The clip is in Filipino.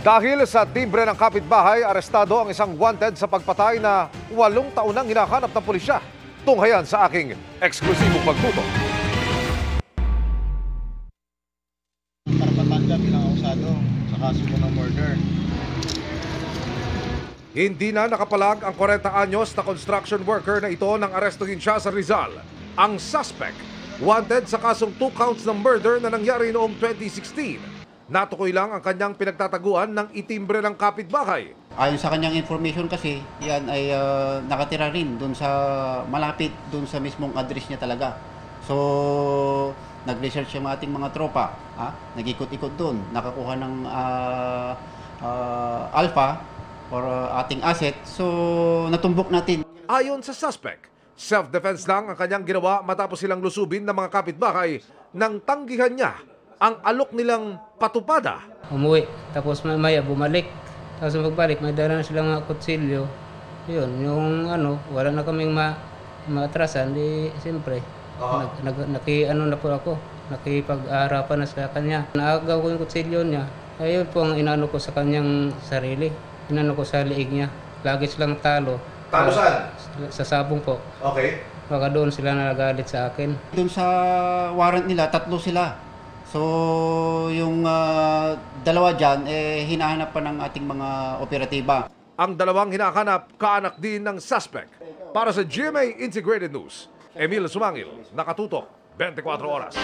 Dahil sa timbre ng kapitbahay, arestado ang isang wanted sa pagpatay na 8 taon nang hinahanap ng pulisya. Tunghayan sa aking eksklusibong pagtutok. Karapatan bilang akusado sa kaso mo ng murder. Hindi na nakapalag ang 40 anyos na construction worker na ito nang arestuhin siya sa Rizal. Ang suspect, wanted sa kasong 2 counts ng murder na nangyari noong 2016. Natukoy lang ang kanyang pinagtataguan ng itimbre ng kapitbahay. Ayon sa kanyang information kasi, yan ay nakatira rin doon sa malapit doon sa mismong address niya talaga. So, nag-research yung ating mga tropa, nag-ikot-ikot doon, nakakuha ng alpha or ating asset. So, natumbok natin. Ayon sa suspect, self-defense lang ang kanyang ginawa matapos silang lusubin ng mga kapitbahay nang tanggihan niya ang alok nilang patupada. Umuwi, tapos maya bumalik. Tapos magbalik, may dala na silang mga kutsilyo. Yun, yung wala na kaming maatrasan, di siyempre. Na po ako, nakipag-aarapan na sa kanya. Naagaw ko yung kutsilyo niya. Ayun po ang inano ko sa kanyang sarili. Inano ko sa liig niya. Lagi silang talo. Talo saan? Sa sabong po. Okay. Baka doon sila nagagalit sa akin. Doon sa warrant nila, 3 sila. So, yung dalawa dyan, hinahanap pa ng ating mga operatiba. Ang dalawang hinahanap, kaanak din ng suspect. Para sa GMA Integrated News, Emil Sumangil, nakatutok, 24 oras.